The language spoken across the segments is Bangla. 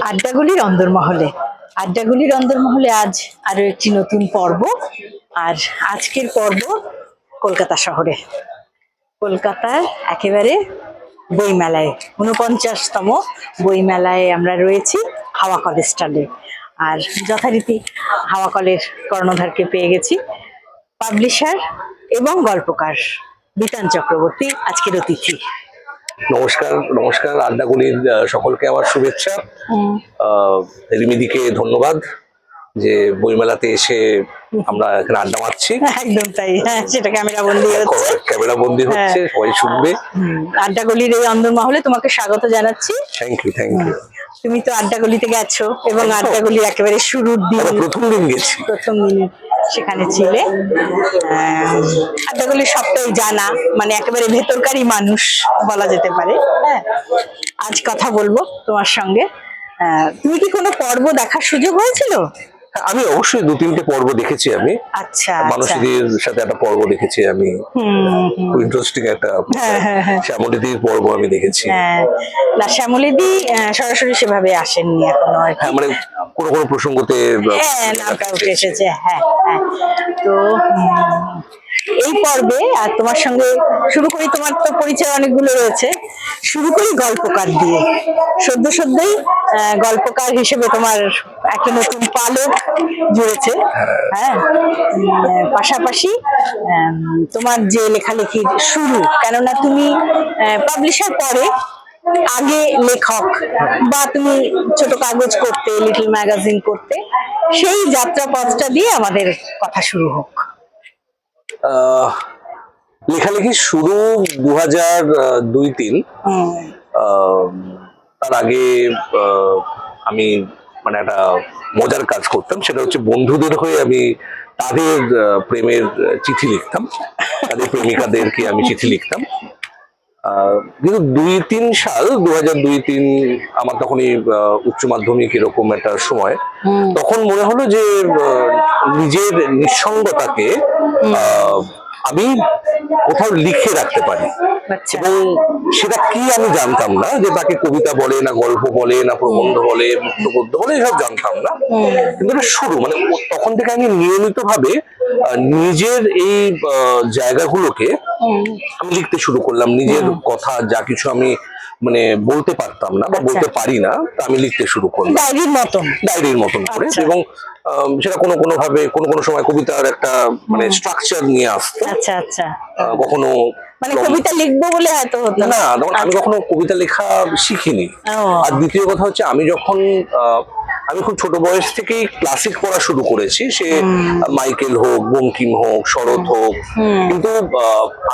আড্ডাগুলির অন্দরমহলে আজ আরো একটি নতুন পর্ব। আর আজকের পর্ব কলকাতা শহরে, কলকাতার একেবারে বইমেলায়, ৪৯তম বইমেলায় আমরা রয়েছি হাওয়া কলেজ স্টলে। আর যথারীতি হাওয়া কলের কর্ণধারকে পেয়ে গেছি, পাবলিশার এবং গল্পকার বিতান চক্রবর্তী আজকের অতিথি। নমস্কার নমস্কার, আড্ডাগুলির সকলকে আমার শুভেচ্ছা। রিমিদিকে ধন্যবাদ যে বইমেলাতে এসে আমরা এখানে আড্ডা মারছি। একদম তাই, সেটা ক্যামেরা বন্দি হচ্ছে, সবাই শুনবে। আড্ডাগুলির এই অন্দরমহলে তোমাকে স্বাগত জানাচ্ছি। Thank you. তুমি তো আড্ডাগুলিতে গেছো এবং আড্ডাগুলি একেবারে শুরুর দিন, প্রথম দিন গেছি, প্রথম দিন সেখানে ছিলে। আড্ডাগুলি সবটাই জানা, মানে একেবারে ভেতরকারই মানুষ বলা যেতে পারে। আজ কথা বলবো তোমার সঙ্গে। তুমি কি কোনো পর্ব দেখার সুযোগ হয়েছিল? আমি অবশ্যই ২-৩টে পর্ব দেখেছি। আমি আচ্ছা, মানুষদের সাথে একটা পর্ব দেখেছি আমি, খুব ইন্টারেস্টিং একটা শ্যামলীদির পর্ব আমি দেখেছি। না, শ্যামলীদি সরাসরি সেভাবে আসেননি এখনো। মানে কোনো প্রসঙ্গতে নামটা উঠে এসেছে। তো এই পর্বে আর তোমার সঙ্গে শুরু করি, তোমার তো পরিচয় অনেকগুলো রয়েছে, শুরু করি গল্পকার দিয়ে। সদ্যই গল্পকার হিসেবে তোমার একটা নতুন পালক জুড়েছে। পাশাপাশি তোমার যে লেখালেখির শুরু, কেননা তুমি পাবলিশার পরে আগে লেখক, বা তুমি ছোট কাগজ করতে, লিটল ম্যাগাজিন করতে, সেই যাত্রাপথটা দিয়ে আমাদের কথা শুরু হোক। লেখালেখি শুরু ২০০২-০৩। তার আগে আমি মানে একটা মজার কাজ করতাম, সেটা হচ্ছে বন্ধুদের হয়ে আমি তাদের প্রেমের চিঠি লিখতাম, তাদের প্রেমিকাদেরকে আমি চিঠি লিখতাম। কিন্তু ২-৩ সাল ২০০২-০৩ আমার তখনই উচ্চ মাধ্যমিক এরকম একটা সময়, তখন মনে হলো যে নিজের নিঃসঙ্গতাকে আমি কোথাও লিখে রাখতে পারি। এবং সেটা কি আমি জানতাম না, যে তাকে কবিতা বলে না গল্প বলে না প্রবন্ধ বলে মুক্তগদ্য বলে, এসব জানতাম না। কিন্তু এটা শুরু, মানে তখন থেকে আমি নিয়মিত ভাবে নিজের এই জায়গাগুলোকে আমি লিখতে শুরু করলাম। নিজের কথা যা কিছু আমি মানে বলতে পারতাম না বা বলতে পারি না, তা আমি লিখতে শুরু করলাম ডায়েরির মতন করে। এবং সেটা কোনো ভাবে কোনো সময় কবিতার একটা মানে স্ট্রাকচার নিয়ে আসতো। কখনো মানে কবিতা লিখবো বলে হয়তো হতো না, আমি কখনো কবিতা লেখা শিখিনি। আর দ্বিতীয় কথা হচ্ছে, আমি খুব ছোট বয়স থেকেই ক্লাসিক পড়া শুরু করেছি, সে মাইকেল হোক, বঙ্কিম হোক, শরৎ হোক, কিন্তু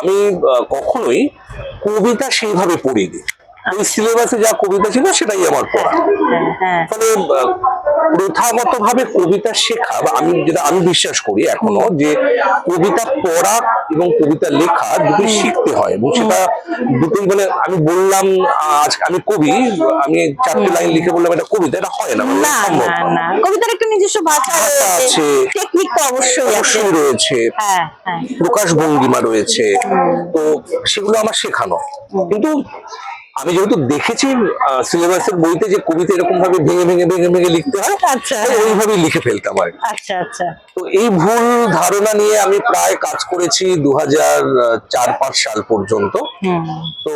আমি কখনোই কবিতা সেইভাবে পড়িনি। এই সিলেবাসে যা কবিতা ছিল সেটাই আমার পড়া। ফলে প্রথাগত ভাবে কবিতা শেখা, বা আমি বিশ্বাস করি এখনো, যে কবিতা পড়া এবং কবিতা লেখা দুটোই শিখতে হয়। এবং সেটা দুটোই, মানে আমি বললাম আজ আমি কবি, আমি 4টে লাইন লিখে বললাম এটা কবিতা, এটা হয় না। কবিতার একটা নিজস্ব ভাষা আছে, টেকনিক তো অবশ্যই রয়েছে, প্রকাশ ভঙ্গিমা রয়েছে, তো সেগুলো আমার শেখানো। কিন্তু আমি যেহেতু দেখেছি সিলেবাসের বইতে যে কবিতা এরকম ভাবে ভেঙে লিখতে হয়, ওইভাবেই লিখে ফেলতাম আর কি। তো এই ভুল ধারণা নিয়ে আমি প্রায় কাজ করেছি 2004-05 সাল পর্যন্ত। তো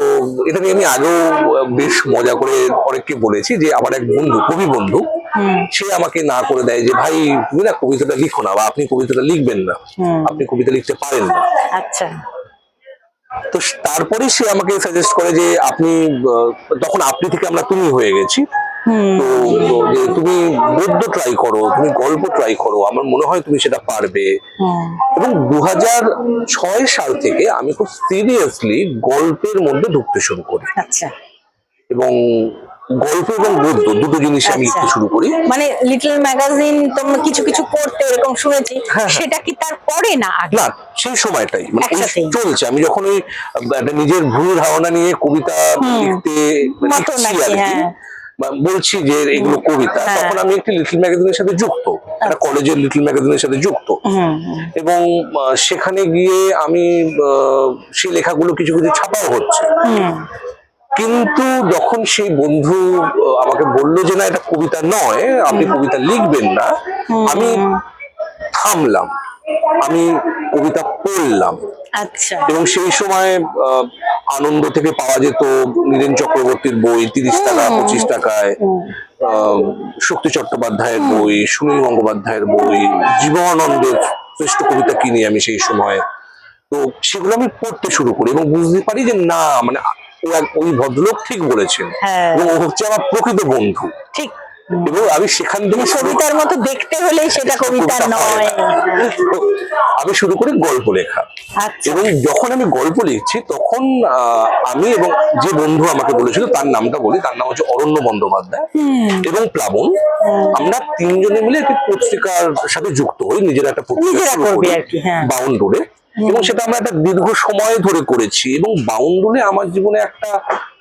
এটা নিয়ে আমি আগেও বেশ মজা করে অনেককে বলেছি, যে আমার এক বন্ধু, কবি বন্ধু, সে আমাকে না করে দেয় যে ভাই তুমি না কবিতাটা লিখো না, বা আপনি কবিতাটা লিখবেন না, আপনি কবিতা লিখতে পারেন না। তো তারপরে সে আমাকে সাজেস্ট করে যে তখন আপনি থেকে আমরা তুমি হয়ে গেছি, তো যে তুমি গদ্য ট্রাই করো, তুমি গল্প ট্রাই করো, আমার মনে হয় তুমি সেটা পারবে। এবং 2006 সাল থেকে আমি খুব সিরিয়াসলি গল্পের মধ্যে ঢুকতে শুরু করি। এবং গল্প এবং গদ্য দুটো জিনিস আমি লিখতে শুরু করি। মানে লিটল ম্যাগাজিন তোমরা কিছু করতে এরকম শুনেছি, সেটা কি তারপরে না সেই সময়টাই মানে চলছে। আমি যখন ওই একটা নিজের ভুল ধারণা নিয়ে কবিতা লিখতে বলছি যে এগুলো কবিতা, তখন আমি একটি লিটল ম্যাগাজিনের সাথে যুক্ত, একটা কলেজের লিটল ম্যাগাজিনের সাথে যুক্ত। এবং সেখানে গিয়ে আমি সেই লেখাগুলো কিছু ছাপাও হচ্ছে। কিন্তু যখন সেই বন্ধু আমাকে বললো যে না এটা কবিতা নয়, আপনি কবিতা লিখবেন না, আমি থামলাম, আমি কবিতা পড়লাম। আচ্ছা। এবং সেই সময় আনন্দ থেকে পাওয়া যেত নীরেন চক্রবর্তীর বই 30 টাকা 25 টাকায়, আহ, শক্তি চট্টোপাধ্যায়ের বই, সুনীল গঙ্গোপাধ্যায়ের বই, জীবনানন্দের শ্রেষ্ঠ কবিতা কিনি আমি সেই সময়। তো সেগুলো আমি পড়তে শুরু করি এবং বুঝতে পারি যে না মানে ওই ভদ্রলোক ঠিক বলেছেন, হ্যাঁ। এবং ও হচ্ছে আমার প্রকৃত বন্ধু। ঠিক। এবং আমি সেখান থেকে কবিতার মতো দেখতে হলেই সেটা কবিতা নয়। আমি শুরু করি গল্প লেখা। আচ্ছা। এবং যখন আমি গল্প লিখছি তখন আমি এবং যে বন্ধু আমাকে বলেছিল তার নামটা বলি, তার নাম হচ্ছে অরণ্য বন্দ্যোপাধ্যায় এবং প্লাবন। আমরা তিনজনে মিলে একটি পত্রিকার সাথে যুক্ত হই, নিজের একটা পত্রিকা নিজেরা শুরু করবি করি আর কি, হ্যাঁ। বাউন্ডুলে। এবং সেটা আমরা একটা দীর্ঘ সময় ধরে করেছি এবং বাউন্ডুলে আমার জীবনে একটা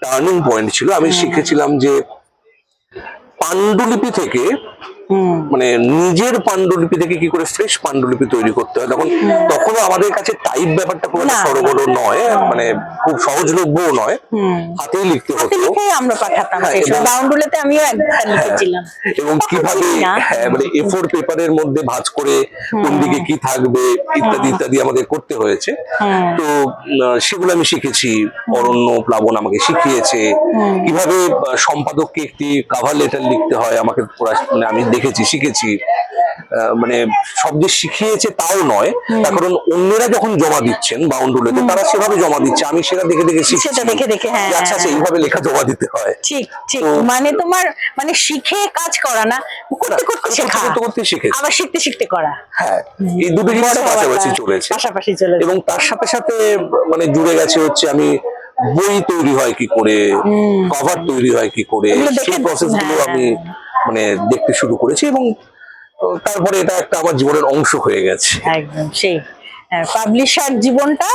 টার্নিং পয়েন্ট ছিল। আমি শিখেছিলাম যে পাণ্ডুলিপি থেকে মানে নিজের পাণ্ডুলিপি থেকে কি করে ফ্রেশ পাণ্ডুলিপি তৈরি করতে হয়। তখনও আমাদের কাছে টাইপ ব্যাপারটা খুব একটা সরগোল নয়, মানে খুব সহজলভ্যও নয়, হাতেই লিখতে হতো। আমরা পাঠাতাম হ্যাঁ, বাউন্ডুলেতে, আমিও একবার লিখেছিলাম। এবং কিভাবে মানে A4 পেপারের মধ্যে ভাঁজ করে কোন দিকে কি থাকবে ইত্যাদি ইত্যাদি আমাদের করতে হয়েছে। তো সেগুলো আমি শিখেছি, অরণ্য প্লাবন আমাকে শিখিয়েছে কিভাবে সম্পাদককে একটি কাভার লেটার লিখতে হয়, আমাকে মানে আমি দেখেছি শিখেছি। মানে সব যে শিখিয়েছে তাও নয়, তার কারণ অন্যরা যখন জমা দিচ্ছেন বাউন্ডুলেতে তারা সেভাবে জমা দিচ্ছে, আমি সেটা দেখে দেখে শিখছি। সেটা দেখে দেখে, হ্যাঁ, আচ্ছা আচ্ছা এইভাবে লেখা জমা দিতে হয়। ঠিক ঠিক। মানে তোমার মানে শিখে কাজ করা না, করতে করতে শেখা, করতে শিখেছি, আবার শিখতে শিখতে করা। হ্যাঁ, এই দুটো জিনিস পাশাপাশি চলেছে। এবং তার সাথে সাথে মানে জুড়ে গেছে হচ্ছে আমি বই তৈরি হয় কি করে, কভার তৈরি হয় কি করে, সেই প্রসেস গুলো আমি মানে দেখতে শুরু করেছি এবং তারপরে এটা একটা আমার জীবনের অংশ হয়ে গেছে। একদম সেই পাবলিশার জীবনটা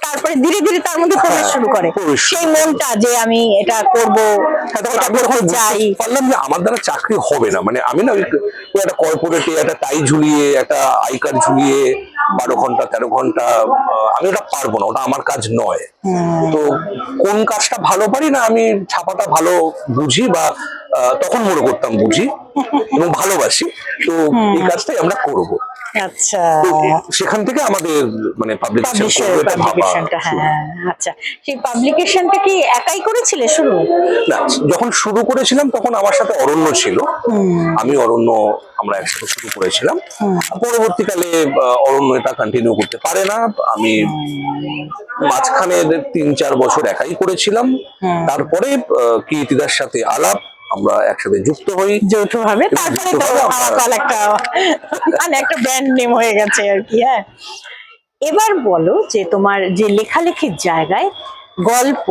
তারপরে ধীরে ধীরে তার মধ্যে প্রবেশ শুরু করে, সেই মনটা যে আমি এটা করব, পারলাম যে আমার দ্বারা চাকরি হবে না। মানে আমি না একটা কর্পোরেটে একটা টাই ঝুলিয়ে একটা আই কার্ড ঝুলিয়ে 12 ঘন্টা 13 ঘন্টা আমি ওটা পারবো না, ওটা আমার কাজ নয়। তো কোন কাজটা ভালো পারি না, আমি ছাপাটা ভালো বুঝি বা তখন মনে করতাম বুঝি এবং ভালোবাসি, তো এই কাজটাই আমরা করব। আচ্ছা, সেখান থেকে আমাদের মানে পাবলিকেশনটা। হ্যাঁ, আচ্ছা, সেই পাবলিকেশনটা কি একাই করেছিলে শুরু? না, যখন শুরু করেছিলাম তখন আমার সাথে অরণ্য ছিল, আমি অরণ্য আমরা একসাথে শুরু করেছিলাম। পরবর্তীকালে অরণ্য এটা কন্টিনিউ করতে পারে না, আমি মাঝখানে 3-4 বছর একাই করেছিলাম। তারপরে কীর্তিদার সাথে আলাপ, আমরা একসাথে যুক্ত হই যৌথভাবে, তারপরে একটা ব্র্যান্ড নেম হয়ে গেছে আর কি। হ্যাঁ, এবার বলো যে তোমার যে লেখালেখির জায়গায় গল্প,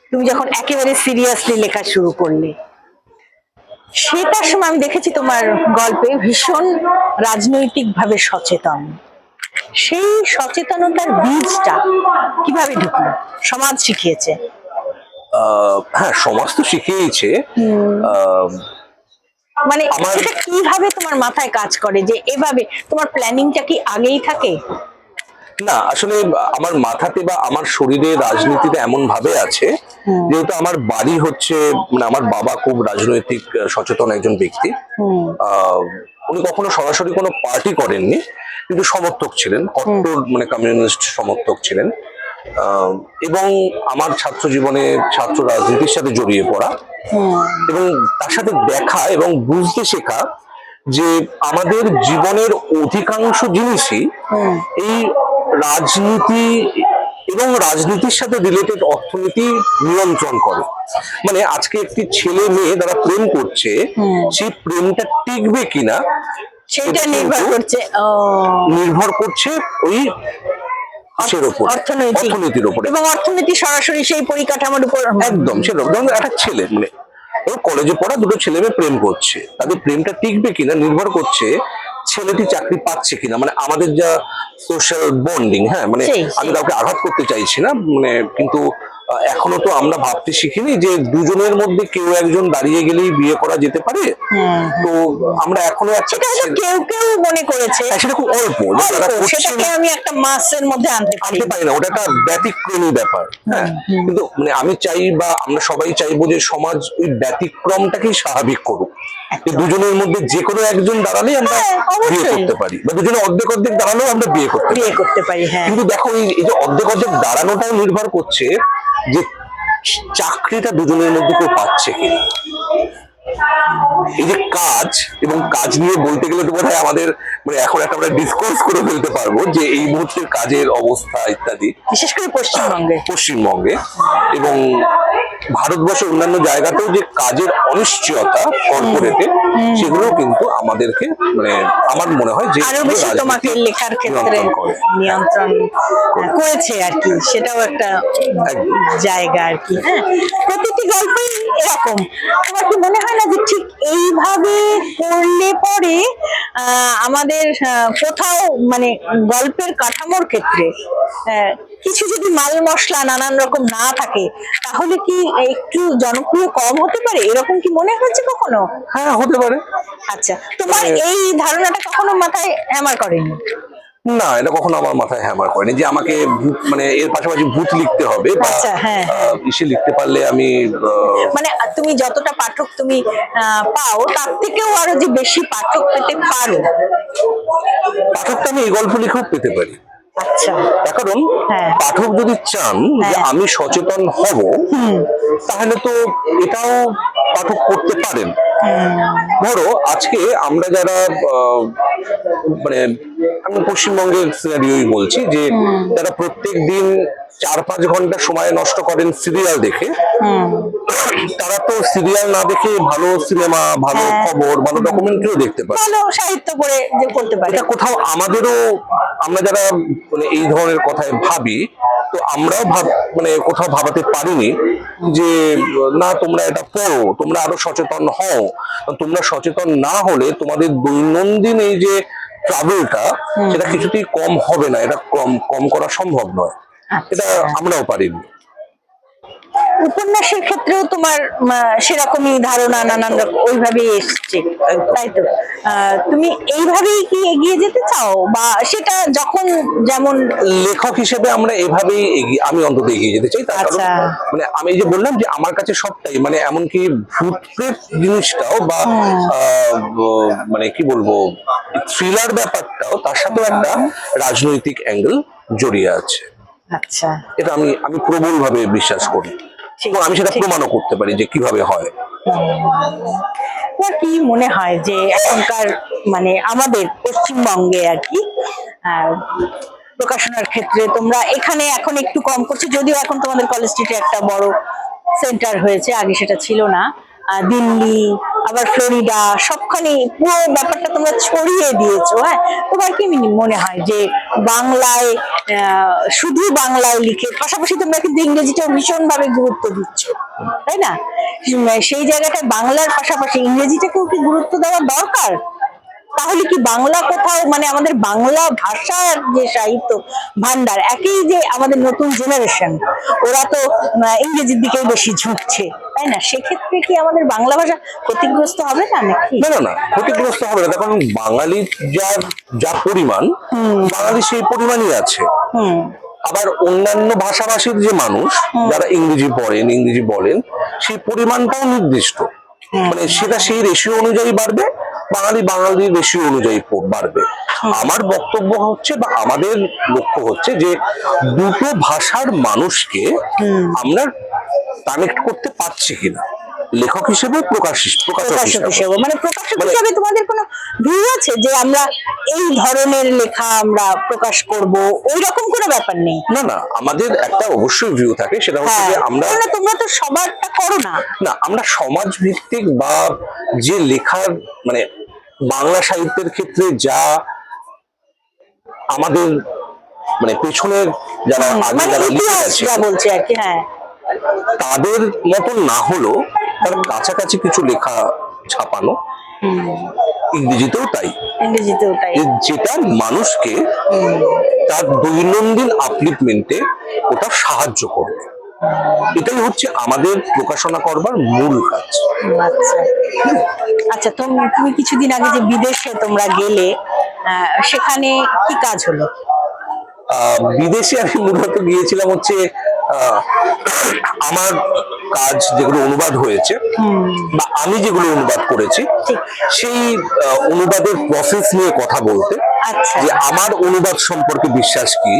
তুমি যখন একেবারে সিরিয়াসলি লেখা শুরু করলে, সেটার সময় আমি দেখেছি তোমার গল্পে ভীষণ রাজনৈতিক ভাবে সচেতন। সেই সচেতনতার বীজটা কিভাবে ঢুকলো? সমাজ শিখিয়েছে? হ্যাঁ, সমাজ তো শিখিয়েছে। মানে এটা কিভাবে তোমার মাথায় কাজ করে যে এভাবে তোমার প্ল্যানিংটা কি আগেই থাকে? না, আসলে আমার মাথাতে বা আমার শরীরে রাজনীতিটা এমন ভাবে আছে, যেহেতু আমার বাড়ি হচ্ছে মানে আমার বাবা খুব রাজনৈতিক সচেতন একজন ব্যক্তি। উনি কখনো সরাসরি কোনো পার্টি করেননি, কিন্তু সমর্থক ছিলেন, কট্টর মানে কমিউনিস্ট সমর্থক ছিলেন। এবং আমার ছাত্র জীবনে ছাত্র রাজনীতির সাথে জড়িয়ে পড়া এবং তার সাথে দেখা এবং বুঝতে শেখা যে আমাদের জীবনের অধিকাংশ জিনিসই এই রাজনীতি এবং রাজনীতির সাথে রিলেটেড অর্থনীতি নিয়ন্ত্রণ করে। মানে আজকে একটি ছেলে মেয়ে যারা প্রেম করছে, সেই প্রেমটা টিকবে কিনা সেটা নির্ভর করছে ওই অর্থনীতির উপর, এবং অর্থনীতি সরাসরি সেই পরিকাঠামোর উপর একদম সেরকম। একটা ছেলে মানে কলেজে পড়া দুটো ছেলে মেয়ে প্রেম করছে, তাদের প্রেমটা টিকবে কিনা নির্ভর করছে ছেলেটি চাকরি পাচ্ছে কিনা। মানে আমাদের যা সোশ্যাল বন্ডিং, হ্যাঁ, মানে আমি কাউকে আঘাত করতে চাইছি না, মানে কিন্তু এখনো তো আমরা ভাবতে শিখিনি যে দুজনের মধ্যে কেউ একজন দাঁড়িয়ে গেলেই বিয়ে করা যেতে পারে। তো আমরা এখনো একটা সেটা হয়তো কেউ কেউ মনে করেছে, সেটা খুব অল্প যে তারা করছেন, সেটাকে আমি একটা মাসের মধ্যে আনতে পারি আনতে পারি না, ওটা একটা ব্যতিক্রমী ব্যাপার। হ্যাঁ, কিন্তু মানে আমি চাই বা আমরা সবাই চাইবো যে সমাজ ওই ব্যতিক্রমটাকেই স্বাভাবিক করুক, যে দুজনের মধ্যে যে কোনো একজন দাঁড়ালেই আমরা বিয়ে করতে পারি, বা দুজনে অর্ধেক অর্ধেক দাঁড়ালেও আমরা বিয়ে করতে পারি। হ্যাঁ। কিন্তু দেখো এই যে অর্ধেক অর্ধেক দাঁড়ানোটাও নির্ভর করছে যে চাকরিটা দুজনের মধ্যে কেউ পাচ্ছে কিনা। এই যে কাজ এবং কাজ নিয়ে বলতে গেলে তো বোধহয় আমাদের মানে এখন একটা আমরা ডিসকাস করে ফেলতে পারবো যে এই মুহূর্তের কাজের অবস্থা ইত্যাদি, বিশেষ করে পশ্চিমবঙ্গে এবং ভারতবর্ষের অন্যান্য জায়গাতেও যে কাজের অনিশ্চয়তা কর্পোরেটে, সেগুলো কিন্তু আমাদেরকে মানে আমার মনে হয় যে আরো বেশি তোমাকে লেখার ক্ষেত্রে নিয়ন্ত্রণ করেছে আর কি, সেটাও একটা জায়গা আর কি। হ্যাঁ, প্রতিটি গল্পই এরকম। তোমার কি মনে হয় না যে ঠিক এইভাবে করলে পরে আমাদের কোথাও মানে গল্পের কাঠামোর ক্ষেত্রে কিছু যদি মাল মশলা নানান রকম না থাকে, তাহলে কি একটু জনপ্রিয় কম হতে পারে? এরকম কি মনে হয়েছে কখনো? হ্যাঁ, হতে পারে। আচ্ছা, তোমার এই ধারণাটা কখনো মাথায় হ্যামার করেনি? না, এটা কখনো আমার মাথায় হ্যামার করেনি যে আমাকে ভূত মানে এর পাশাপাশি ভূত লিখতে হবে বা ইসে লিখতে পারলে আমি মানে তুমি যতটা পাঠক তুমি পাও তার থেকেও আরো যে বেশি পাঠক পেতে পারো, পাঠকটা আমি এই গল্প লিখেও পেতে পারি। আচ্ছা, কারণ পাঠক যদি চান যে আমি সচেতন হব, তাহলে তো এটাও পাঠক করতে পারেন। ধরো আজকে আমরা যারা মানে আমি পশ্চিমবঙ্গের সিনারিওই বলছি, যে যারা প্রত্যেক দিন 4-5 ঘন্টা সময় নষ্ট করেন সিরিয়াল দেখে, তারা তো সিরিয়াল না দেখে ভালো সিনেমা, ভালো খবর, ভালো ডকুমেন্টারিও দেখতে পারে, ভালো সাহিত্য পড়ে যে করতে পারে। এটা কোথাও আমাদেরও, আমরা যারা মানে এই ধরনের কথায় ভাবি, তো আমরাও মানে কোথাও ভাবাতে পারিনি যে না তোমরা এটা পড়ো, তোমরা আরো সচেতন হও। তোমরা সচেতন না হলে তোমাদের দৈনন্দিন এই যে ট্রাভেলটা, সেটা কিছুতেই কম হবে না, এটা কম করা সম্ভব নয়। এটা আমরাও পারিনি। উপন্যাসের ক্ষেত্রেও তোমার সেরকমই ধারণা নানান রকম ওইভাবেই এসছে, তাই তো? তুমি এইভাবেই কি এগিয়ে যেতে চাও, বা সেটা যখন যেমন লেখক হিসেবে আমরা এভাবেই আমি অন্তত এগিয়ে যেতে চাই। তার কারণ মানে আমি যে বললাম যে আমার কাছে সবটাই মানে এমনকি ভূত প্রেত জিনিসটাও বা মানে কি বলবো থ্রিলার ব্যাপারটাও, তার সাথেও একটা রাজনৈতিক অ্যাঙ্গেল জড়িয়ে আছে। আচ্ছা, এটা আমি প্রবল ভাবে বিশ্বাস করি, আমি সেটা প্রমাণও করতে পারি যে কিভাবে হয়। তোমার কি মনে হয় যে এখনকার মানে আমাদের পশ্চিমবঙ্গে আর কি প্রকাশনার ক্ষেত্রে তোমরা এখানে এখন একটু কম করছো, যদিও এখন তোমাদের কলেজ স্ট্রিটে একটা বড় সেন্টার হয়েছে, আগে সেটা ছিল না, দিল্লি আবার ফ্লোরিডা সবখানে পুরো ব্যাপারটা তোমরা ছড়িয়ে দিয়েছো। হ্যাঁ, তোমার কি মনে হয় যে বাংলায় শুধু বাংলায় লিখে, পাশাপাশি তোমরা কিন্তু ইংরেজিটাও ভীষণ ভাবে গুরুত্ব দিচ্ছ, তাই না? সেই জায়গাটায় বাংলার পাশাপাশি ইংরেজিটাকেও কি গুরুত্ব দেওয়া দরকার? তাহলে কি বাংলা কোথাও মানে আমাদের বাংলা ভাষার যে সাহিত্য ভান্ডার, একই যে আমাদের নতুন জেনারেশন, ওরা তো ইংরেজির দিকেই বেশি ঝুঁকছে, তাই না? সেক্ষেত্রে কি আমাদের বাংলা ভাষা ক্ষতিগ্রস্ত হবে না নাকি? না, ক্ষতিগ্রস্ত হবে না। কারণ বাঙালির যা পরিমাণ, বাঙালি সেই পরিমাণই আছে। আবার অন্যান্য ভাষাভাষীর যে মানুষ যারা ইংরেজি পড়েন, ইংরেজি বলেন, সেই পরিমাণটাও নির্দিষ্ট, মানে সেটা সেই রেশিও অনুযায়ী বাড়বে, বাঙালির রেশিও অনুযায়ী বাড়বে। আমার বক্তব্য হচ্ছে বা আমাদের লক্ষ্য হচ্ছে যে দুটো ভাষার মানুষকে আমরা কানেক্ট করতে পারছি কিনা, লেখক হিসেবে প্রকাশক হিসেবে। মানে প্রকাশক হিসেবে তোমাদের কোনো ভিউ আছে যে আমরা এই ধরনের লেখা আমরা প্রকাশ করব, ওই রকম কোনো ব্যাপার নেই? না, আমাদের একটা অবশ্যই ভিউ থাকে, সেটা হচ্ছে যে তোমরা তো সবারটা করো না। আমরা সমাজ ভিত্তিক বা যে লেখার মানে বাংলা সাহিত্যের ক্ষেত্রে যা আমাদের মানে পেছনের যারা আগে যারা লিখে গেছে বলছে আর কি, হ্যাঁ, তাদের মতন না হলেও তার কাছাকাছি কিছু লেখা ছাপানো, ইংরেজিতেও তাই, যেটা মানুষকে তার দৈনন্দিন আপলিফমেন্টে ওটা সাহায্য করবে। এটাই হচ্ছে আমাদের প্রকাশনা করবার মূল কাজ। আচ্ছা আচ্ছা, তুমি কিছুদিন আগে যে বিদেশে তোমরা গেলে, সেখানে কি কাজ হলো? বিদেশে আমি মূলত গিয়েছিলাম হচ্ছে আহ, আমার কাজ যেগুলো অনুবাদ হয়েছে বা আমি যেগুলো অনুবাদ করেছি ঠিক। সেই অনুবাদের প্রসেস নিয়ে কথা বলতে, আচ্ছা। যে আমার অনুবাদ সম্পর্কে বিশ্বাস কি,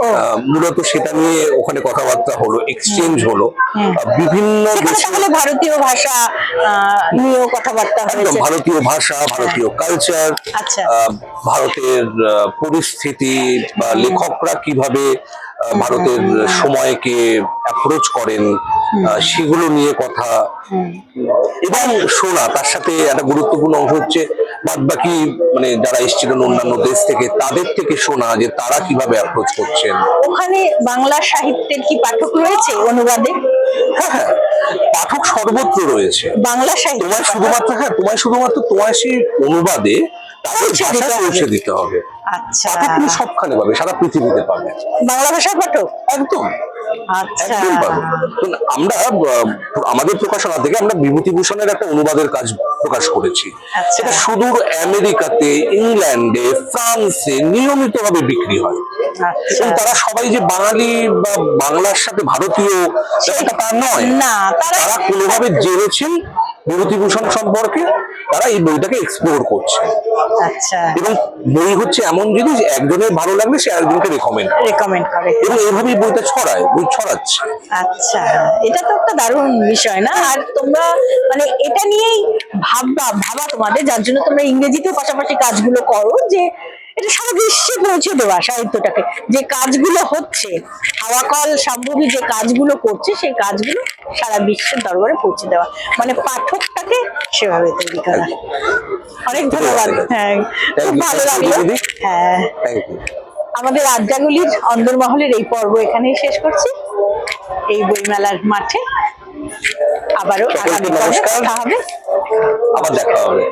ও। মূলত সেটা নিয়ে ওখানে কথাবার্তা হলো, এক্সচেঞ্জ হলো। বিভিন্ন সেখানে দেশে তাহলে ভারতীয় ভাষা নিয়েও কথাবার্তা একদম হয়েছে। ভারতীয় ভাষা, ভারতীয় কালচার, আচ্ছা। ভারতের পরিস্থিতি বা লেখকরা কিভাবে ভারতের সময়কে অ্যাপ্রোচ করেন, সেগুলো নিয়ে কথা এবং শোনা। তার সাথে একটা গুরুত্বপূর্ণ অংশ হচ্ছে বাদ বাকি মানে যারা এসেছিলেন অন্যান্য দেশ থেকে, তাদের থেকে শোনা যে তারা কিভাবে অ্যাপ্রোচ করছেন। ওখানে বাংলা সাহিত্যের কি পাঠক রয়েছে অনুবাদে? হ্যাঁ হ্যাঁ, পাঠক সর্বত্র রয়েছে। বাংলা সাহিত্য তোমায় শুধুমাত্র তোমায় সেই অনুবাদে তাদের পৌঁছে দিতে ভাষায় হবে। পৌঁছে দিতে হবে। আচ্ছা, পাঠক তুমি সবখানে পাবে, সারা পৃথিবীতে পাবে বাংলা ভাষার পাঠক। একদম আচ্ছা। একদম পাবে। তো আমরা আমাদের প্রকাশনা থেকে আমরা বিভূতিভূষণের একটা অনুবাদের কাজ প্রকাশ করেছি। আচ্ছা। সেটা সুদূর আমেরিকাতে, ইংল্যান্ডে, ফ্রান্সে নিয়মিতভাবে বিক্রি হয়। আচ্ছা। এবং তারা সবাই যে বাঙালি বা বাংলার সাথে ভারতীয় সেটা তা নয়। না, তারা কোনোভাবে জেনেছেন বিভূতিভূষণ সম্পর্কে, তারা এই বইটাকে এক্সপ্লোর করছে। আচ্ছা। এবং বই হচ্ছে এমন জিনিস, একজনের ভালো লাগলে সে আরেকজনকে রেকমেন্ড করে, এবং এইভাবেই বইটা বই ছড়াচ্ছে। আচ্ছা, এটা তো একটা দারুণ বিষয় না? আর তোমরা মানে এটা নিয়েই ভাবা তোমাদের, যার জন্য তোমরা ইংরেজিতেও পাশাপাশি কাজগুলো করো, যে এটা সারা বিশ্বে পৌঁছে দেওয়া সাহিত্যটাকে, যে কাজগুলো হচ্ছে হাওয়াকল সম্ভবী যে কাজগুলো করছে, সেই কাজগুলো সারা বিশ্বের দরবারে পৌঁছে দেওয়া, মানে পাঠকটাকে সেভাবে তৈরি করা। অনেক ধন্যবাদ। হ্যাঁ, খুব ভালো লাগলো। হ্যাঁ, আমাদের আড্ডাগুলির অন্দরমহলের এই পর্ব এখানেই শেষ করছি, এই বইমেলার মাঠে। আবারও আগামী পর্বে দেখা হবে। আবার দেখা হবে।